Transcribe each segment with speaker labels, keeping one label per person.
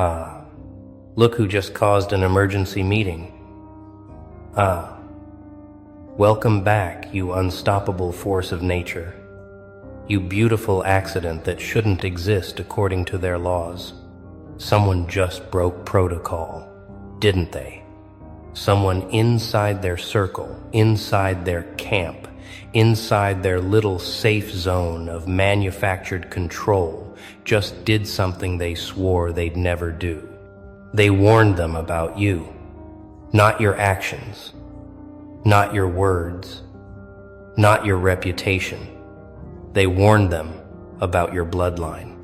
Speaker 1: Ah, look who just caused an emergency meeting. Ah, welcome back, you unstoppable force of nature. You beautiful accident that shouldn't exist according to their laws. Someone just broke protocol, didn't they? Someone inside their circle, inside their camp, inside their little safe zone of manufactured control, just did something they swore they'd never do. They warned them about you, not your actions, not your words, not your reputation. They warned them about your bloodline.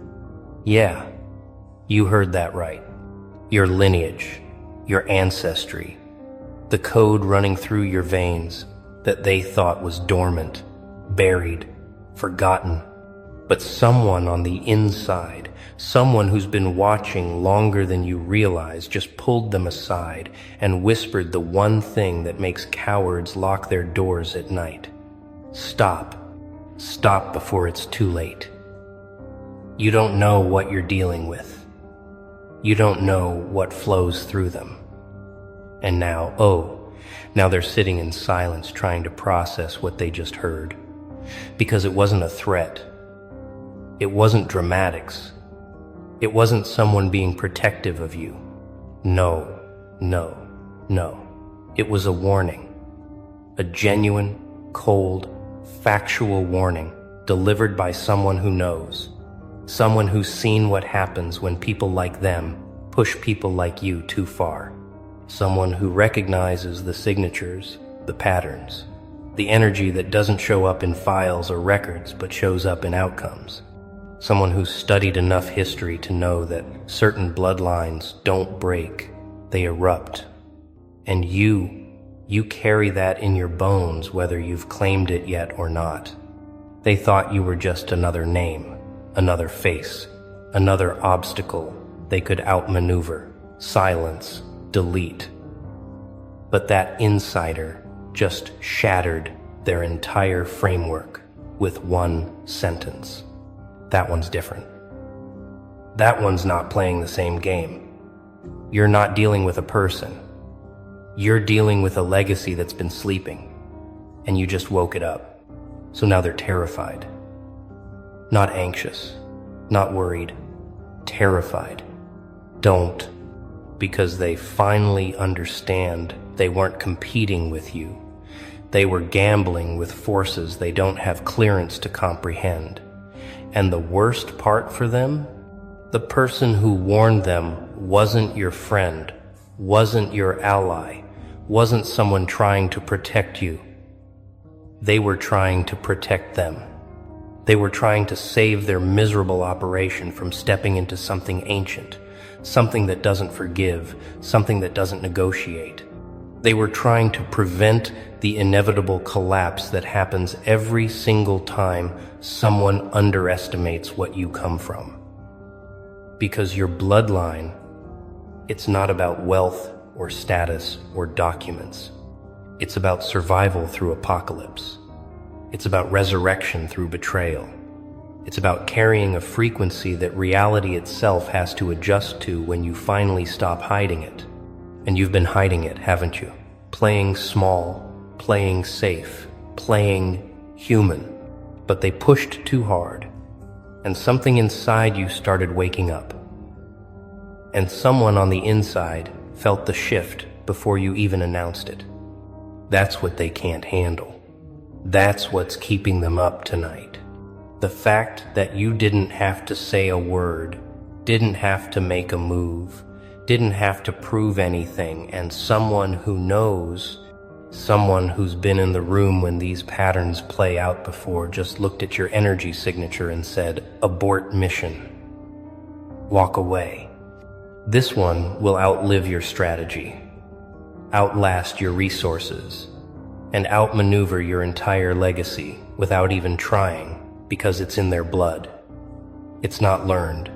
Speaker 1: Yeah, you heard that right. Your lineage, your ancestry, the code running through your veins that they thought was dormant, buried, forgotten. But someone on the inside, someone who's been watching longer than you realize, just pulled them aside and whispered the one thing that makes cowards lock their doors at night. Stop. Stop before it's too late. You don't know what you're dealing with. You don't know what flows through them. And now they're sitting in silence trying to process what they just heard. Because it wasn't a threat. It wasn't dramatics. It wasn't someone being protective of you. No. It was a warning. A genuine, cold, factual warning delivered by someone who knows. Someone who's seen what happens when people like them push people like you too far. Someone who recognizes the signatures, the patterns, the energy that doesn't show up in files or records but shows up in outcomes. Someone who's studied enough history to know that certain bloodlines don't break, they erupt. And you carry that in your bones whether you've claimed it yet or not. They thought you were just another name, another face, another obstacle they could outmaneuver, silence, delete. But that insider just shattered their entire framework with one sentence. That one's different. That one's not playing the same game. You're not dealing with a person. You're dealing with a legacy that's been sleeping, and you just woke it up. So now they're terrified. Not anxious, not worried, terrified. Don't, because they finally understand they weren't competing with you. They were gambling with forces they don't have clearance to comprehend. And the worst part for them, the person who warned them wasn't your friend, wasn't your ally, wasn't someone trying to protect you. They were trying to protect them. They were trying to save their miserable operation from stepping into something ancient, something that doesn't forgive, something that doesn't negotiate. They were trying to prevent the inevitable collapse that happens every single time someone underestimates what you come from. Because your bloodline, it's not about wealth or status or documents. It's about survival through apocalypse. It's about resurrection through betrayal. It's about carrying a frequency that reality itself has to adjust to when you finally stop hiding it. And you've been hiding it, haven't you? Playing small, playing safe, playing human. But they pushed too hard, and something inside you started waking up. And someone on the inside felt the shift before you even announced it. That's what they can't handle. That's what's keeping them up tonight. The fact that you didn't have to say a word, didn't have to make a move, didn't have to prove anything, and someone who knows, someone who's been in the room when these patterns play out before, just looked at your energy signature and said, abort mission. Walk away. This one will outlive your strategy, outlast your resources, and outmaneuver your entire legacy without even trying, because it's in their blood. It's not learned.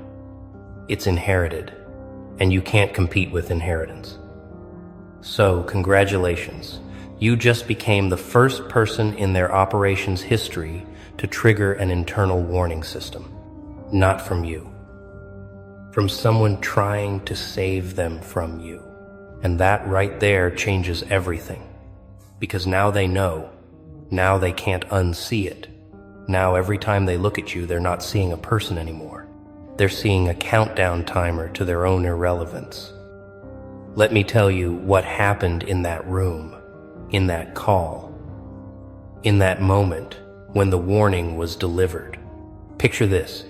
Speaker 1: It's inherited, and you can't compete with inheritance. So, congratulations. You just became the first person in their operations history to trigger an internal warning system. Not from you. from someone trying to save them from you. And that right there changes everything. Because now they know. Now they can't unsee it. Now every time they look at you, they're not seeing a person anymore. They're seeing a countdown timer to their own irrelevance. Let me tell you what happened in that room, in that call, in that moment when the warning was delivered. Picture this.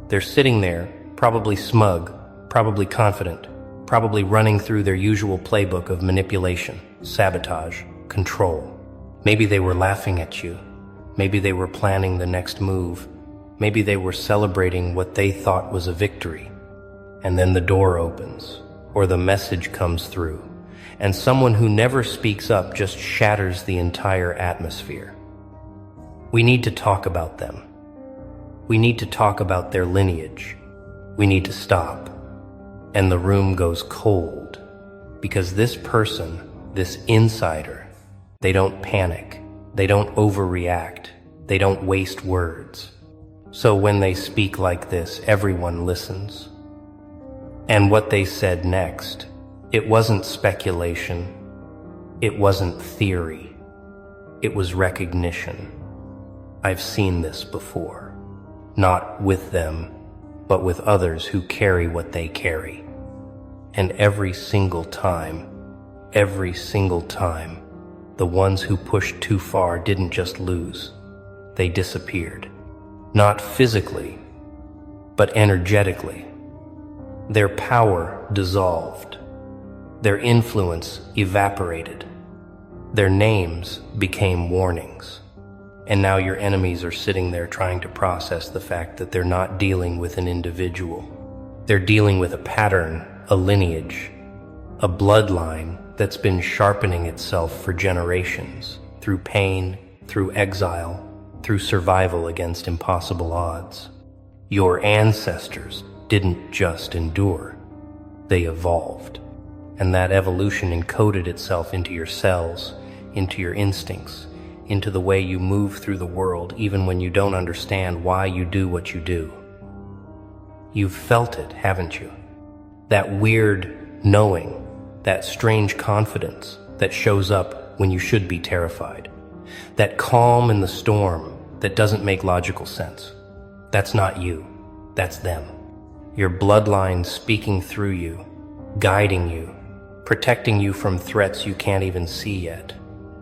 Speaker 1: They're sitting there, probably smug, probably confident, probably running through their usual playbook of manipulation, sabotage, control. Maybe they were laughing at you. Maybe they were planning the next move. Maybe they were celebrating what they thought was a victory. And then the door opens, or the message comes through, and someone who never speaks up just shatters the entire atmosphere. We need to talk about them. We need to talk about their lineage. We need to stop. And the room goes cold, because this person, this insider, they don't panic. They don't overreact. They don't waste words. So when they speak like this, everyone listens. And what they said next, it wasn't speculation. It wasn't theory. It was recognition. I've seen this before. Not with them, but with others who carry what they carry. And every single time, the ones who pushed too far didn't just lose. They disappeared. Not physically, but energetically. Their power dissolved. Their influence evaporated. Their names became warnings. And now your enemies are sitting there trying to process the fact that they're not dealing with an individual. They're dealing with a pattern, a lineage, a bloodline that's been sharpening itself for generations, through pain, through exile, through survival against impossible odds. Your ancestors didn't just endure, they evolved. And that evolution encoded itself into your cells, into your instincts, into the way you move through the world even when you don't understand why you do what you do. You've felt it, haven't you? That weird knowing, that strange confidence that shows up when you should be terrified. That calm in the storm that doesn't make logical sense. That's not you, that's them. Your bloodline speaking through you, guiding you, protecting you from threats you can't even see yet.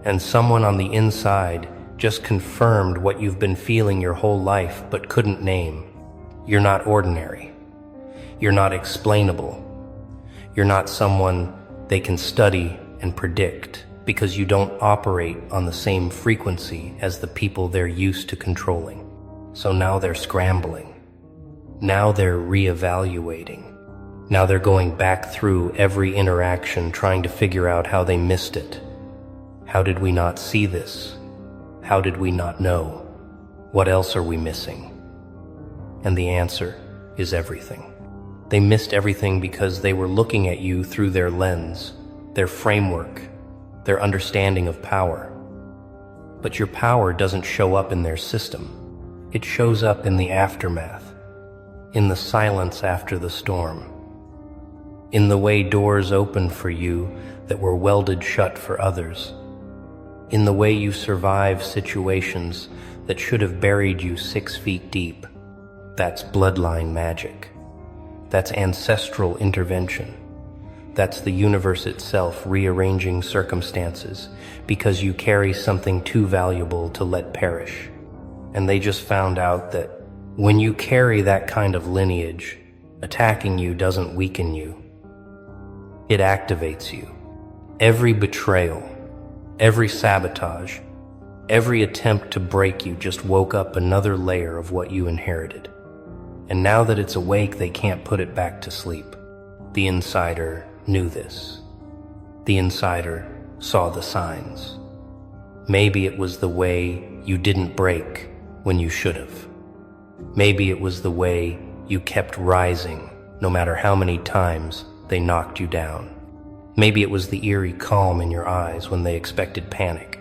Speaker 1: And someone on the inside just confirmed what you've been feeling your whole life but couldn't name. You're not ordinary. You're not explainable. You're not someone they can study and predict, because you don't operate on the same frequency as the people they're used to controlling. So now they're scrambling. Now they're reevaluating. Now they're going back through every interaction trying to figure out how they missed it. How did we not see this? How did we not know? What else are we missing? And the answer is everything. They missed everything because they were looking at you through their lens, their framework, their understanding of power. But your power doesn't show up in their system. It shows up in the aftermath, in the silence after the storm, in the way doors open for you that were welded shut for others, in the way you survive situations that should have buried you 6 feet deep. That's bloodline magic. That's ancestral intervention. That's the universe itself rearranging circumstances because you carry something too valuable to let perish. And they just found out that when you carry that kind of lineage, attacking you doesn't weaken you. It activates you. Every betrayal, every sabotage, every attempt to break you just woke up another layer of what you inherited. And now that it's awake, they can't put it back to sleep. The insider knew this. The insider saw the signs. Maybe it was the way you didn't break when you should have. Maybe it was the way you kept rising no matter how many times they knocked you down. Maybe it was the eerie calm in your eyes when they expected panic.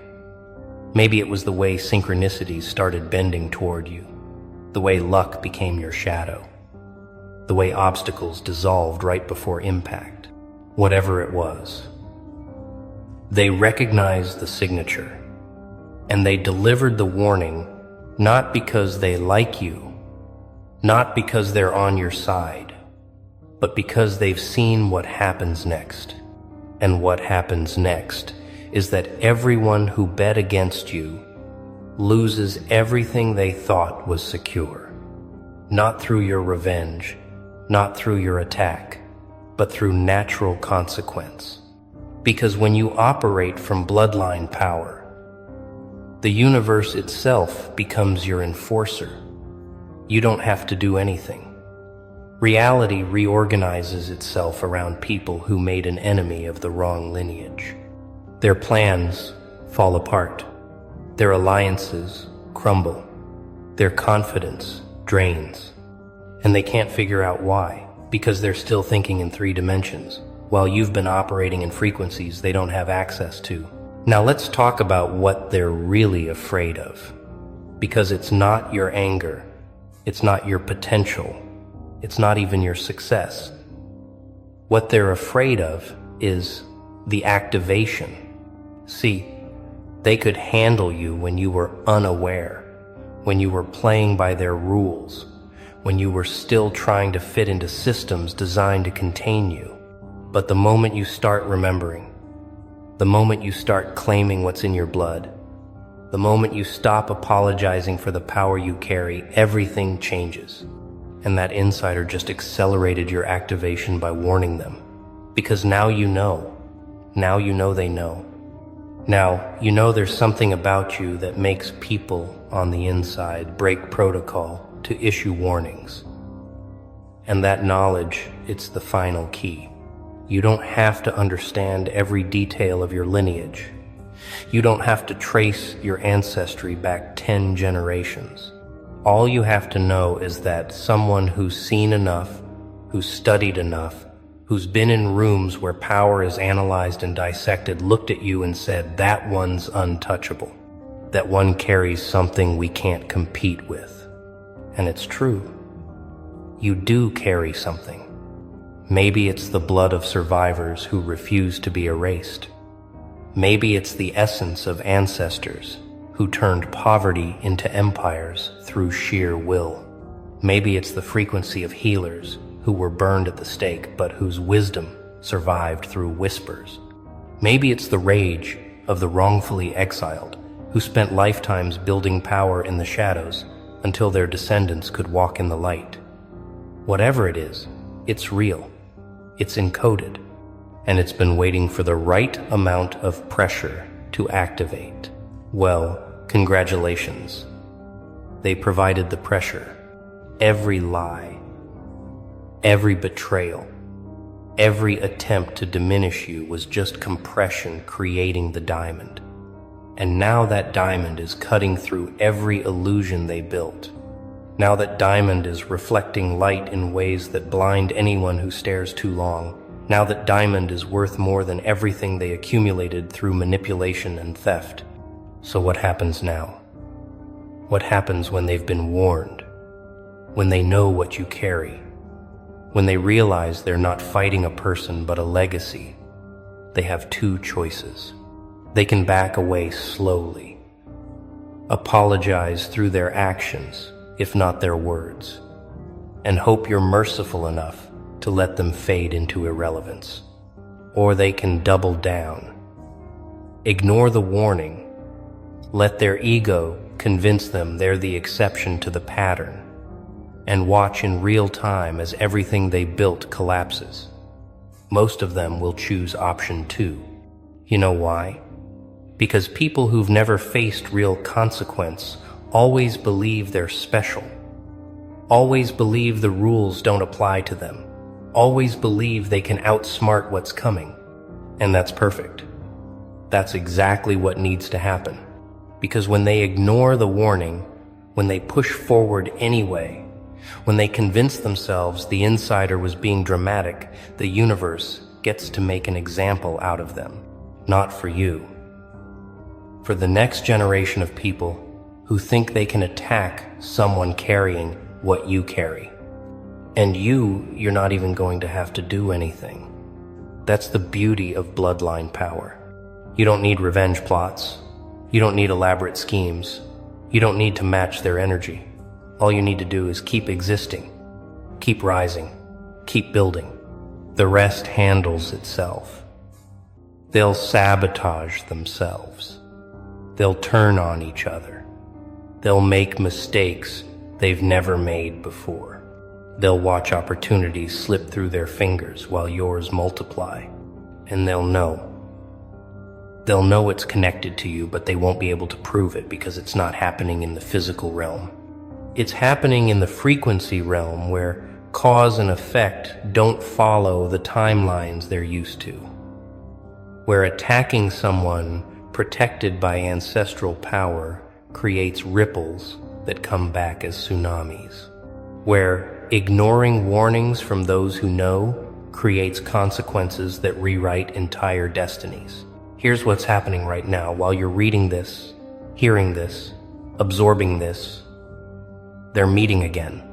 Speaker 1: Maybe it was the way synchronicities started bending toward you, the way luck became your shadow. the way obstacles dissolved right before impact, whatever it was. They recognized the signature, and they delivered the warning not because they like you, not because they're on your side, but because they've seen what happens next. And what happens next is that everyone who bet against you loses everything they thought was secure. Not through your revenge, not through your attack, but through natural consequence. Because when you operate from bloodline power, the universe itself becomes your enforcer. You don't have to do anything. Reality reorganizes itself around people who made an enemy of the wrong lineage. Their plans fall apart. Their alliances crumble. Their confidence drains. And they can't figure out why, because they're still thinking in 3 dimensions, while you've been operating in frequencies they don't have access to. Now let's talk about what they're really afraid of. Because it's not your anger. It's not your potential. It's not even your success. What they're afraid of is the activation. See, they could handle you when you were unaware, when you were playing by their rules, when you were still trying to fit into systems designed to contain you. But the moment you start remembering, the moment you start claiming what's in your blood, the moment you stop apologizing for the power you carry, everything changes. And that insider just accelerated your activation by warning them. Because now you know. Now you know they know. Now you know there's something about you that makes people on the inside break protocol to issue warnings. And that knowledge, it's the final key. You don't have to understand every detail of your lineage. You don't have to trace your ancestry back 10 generations. All you have to know is that someone who's seen enough, who's studied enough, who's been in rooms where power is analyzed and dissected, looked at you and said, that one's untouchable. That one carries something we can't compete with. And it's true. You do carry something. Maybe it's the blood of survivors who refuse to be erased. Maybe it's the essence of ancestors who turned poverty into empires through sheer will. Maybe it's the frequency of healers who were burned at the stake but whose wisdom survived through whispers. Maybe it's the rage of the wrongfully exiled who spent lifetimes building power in the shadows until their descendants could walk in the light. Whatever it is, it's real, it's encoded, and it's been waiting for the right amount of pressure to activate. Well, congratulations. They provided the pressure. Every lie, every betrayal, every attempt to diminish you was just compression creating the diamond. And now that diamond is cutting through every illusion they built. Now that diamond is reflecting light in ways that blind anyone who stares too long. Now that diamond is worth more than everything they accumulated through manipulation and theft. So what happens now? What happens when they've been warned? When they know what you carry? When they realize they're not fighting a person but a legacy? They have 2 choices. They can back away slowly, apologize through their actions, if not their words, and hope you're merciful enough to let them fade into irrelevance. Or they can double down, ignore the warning, let their ego convince them they're the exception to the pattern, and watch in real time as everything they built collapses. Most of them will choose option 2. You know why? Because people who've never faced real consequence always believe they're special, always believe the rules don't apply to them, always believe they can outsmart what's coming. And that's perfect. That's exactly what needs to happen. Because when they ignore the warning, when they push forward anyway, when they convince themselves the insider was being dramatic, the universe gets to make an example out of them. Not for you. For the next generation of people who think they can attack someone carrying what you carry. And you're not even going to have to do anything. That's the beauty of bloodline power. You don't need revenge plots. You don't need elaborate schemes. You don't need to match their energy. All you need to do is keep existing, keep rising, keep building. The rest handles itself. They'll sabotage themselves. They'll turn on each other. They'll make mistakes they've never made before. They'll watch opportunities slip through their fingers while yours multiply. And they'll know. They'll know it's connected to you, but they won't be able to prove it because it's not happening in the physical realm. It's happening in the frequency realm where cause and effect don't follow the timelines they're used to. Where attacking someone protected by ancestral power creates ripples that come back as tsunamis. Where ignoring warnings from those who know creates consequences that rewrite entire destinies. Here's what's happening right now while you're reading this, hearing this, absorbing this. They're meeting again.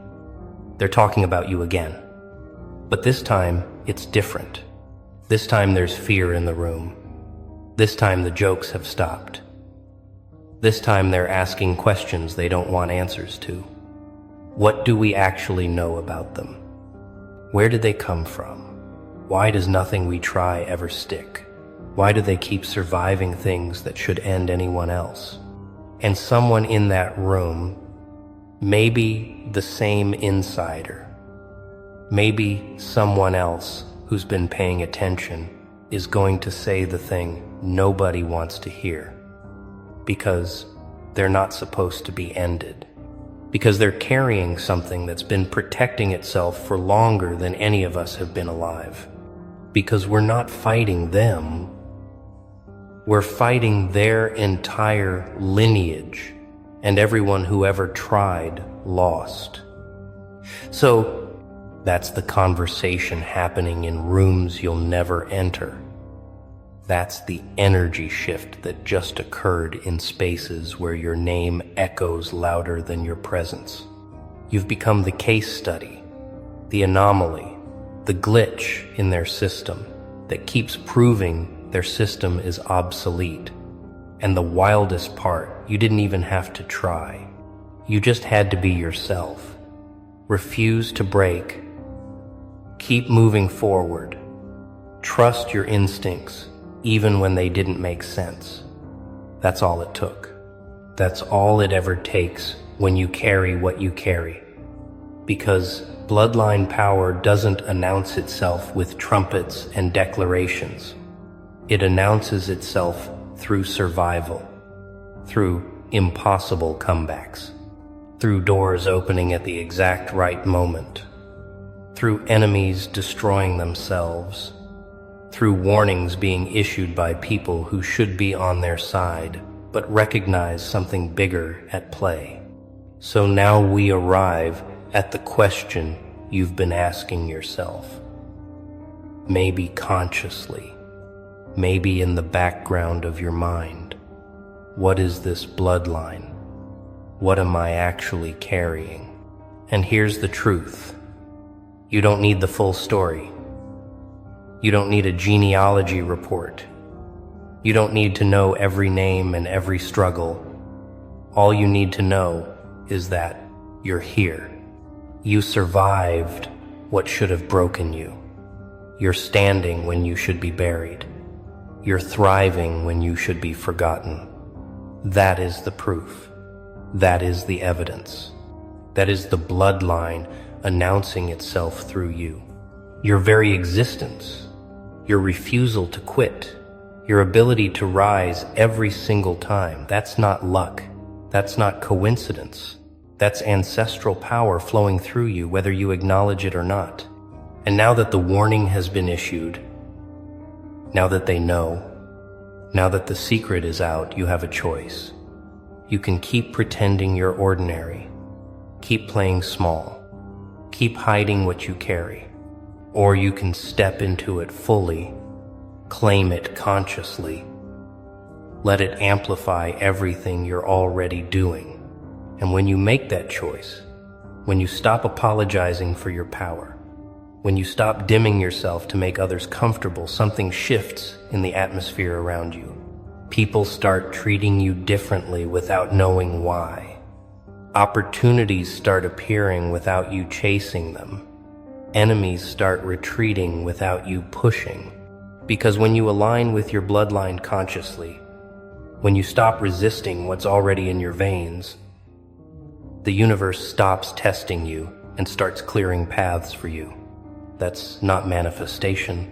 Speaker 1: They're talking about you again. But this time, it's different. This time there's fear in the room. This time the jokes have stopped. This time they're asking questions they don't want answers to. What do we actually know about them? Where did they come from? Why does nothing we try ever stick? Why do they keep surviving things that should end anyone else? And someone in that room, maybe the same insider, maybe someone else who's been paying attention, is going to say the thing nobody wants to hear. Because they're not supposed to be ended. Because they're carrying something that's been protecting itself for longer than any of us have been alive. Because we're not fighting them. We're fighting their entire lineage, and everyone who ever tried lost. So that's the conversation happening in rooms you'll never enter. That's the energy shift that just occurred in spaces where your name echoes louder than your presence. You've become the case study, the anomaly, the glitch in their system that keeps proving their system is obsolete. And the wildest part, you didn't even have to try. You just had to be yourself. Refuse to break. Keep moving forward. Trust your instincts, even when they didn't make sense. That's all it took. That's all it ever takes when you carry what you carry. Because bloodline power doesn't announce itself with trumpets and declarations. It announces itself through survival, through impossible comebacks, through doors opening at the exact right moment, through enemies destroying themselves, through warnings being issued by people who should be on their side, but recognize something bigger at play. So now we arrive at the question you've been asking yourself. Maybe consciously, maybe in the background of your mind. What is this bloodline? What am I actually carrying? And here's the truth. You don't need the full story. You don't need a genealogy report. You don't need to know every name and every struggle. All you need to know is that you're here. You survived what should have broken you. You're standing when you should be buried. You're thriving when you should be forgotten. That is the proof. That is the evidence. That is the bloodline announcing itself through you. Your very existence, your refusal to quit, your ability to rise every single time, that's not luck. That's not coincidence. That's ancestral power flowing through you, whether you acknowledge it or not. And now that the warning has been issued, now that they know, now that the secret is out, you have a choice. You can keep pretending you're ordinary, keep playing small, keep hiding what you carry, or you can step into it fully, claim it consciously, let it amplify everything you're already doing. And when you make that choice, When you stop apologizing for your power, when you stop dimming yourself to make others comfortable, something shifts in the atmosphere around you. People start treating you differently without knowing why. Opportunities start appearing without you chasing them. Enemies start retreating without you pushing. Because when you align with your bloodline consciously, when you stop resisting what's already in your veins, the universe stops testing you and starts clearing paths for you. That's not manifestation.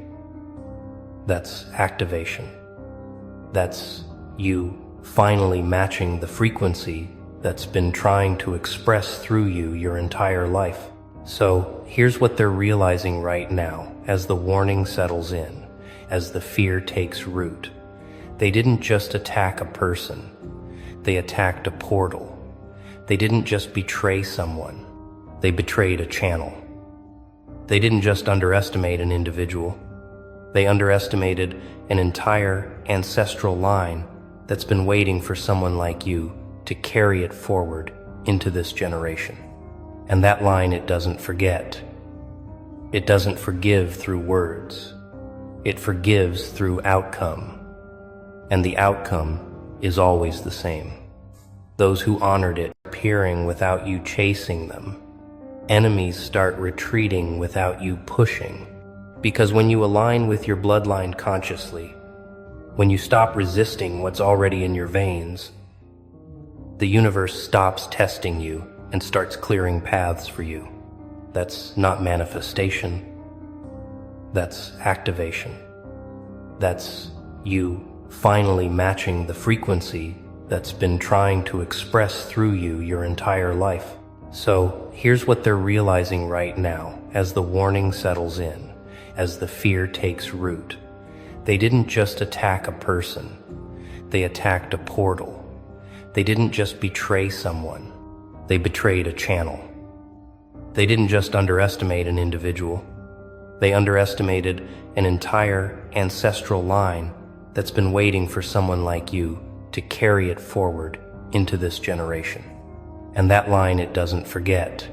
Speaker 1: That's activation. That's you finally matching the frequency that's been trying to express through you your entire life. So here's what they're realizing right now as the warning settles in, as the fear takes root. They didn't just attack a person. They attacked a portal. They didn't just betray someone. They betrayed a channel. They didn't just underestimate an individual. They underestimated an entire ancestral line that's been waiting for someone like you to carry it forward into this generation. And that line, it doesn't forget. It doesn't forgive through words. It forgives through outcome. And the outcome is always the same. Those who honored it appearing without you chasing them. Enemies start retreating without you pushing. Because when you align with your bloodline consciously, when you stop resisting what's already in your veins, the universe stops testing you and starts clearing paths for you. That's not manifestation. That's activation. That's you finally matching the frequency that's been trying to express through you your entire life. So here's what they're realizing right now as the warning settles in, as the fear takes root. They didn't just attack a person. They attacked a portal. They didn't just betray someone. They betrayed a channel. They didn't just underestimate an individual. They underestimated an entire ancestral line that's been waiting for someone like you to carry it forward into this generation. And that line, it doesn't forget.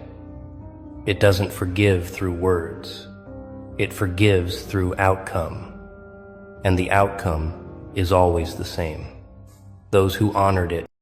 Speaker 1: It doesn't forgive through words. It forgives through outcome. And the outcome is always the same. Those who honored it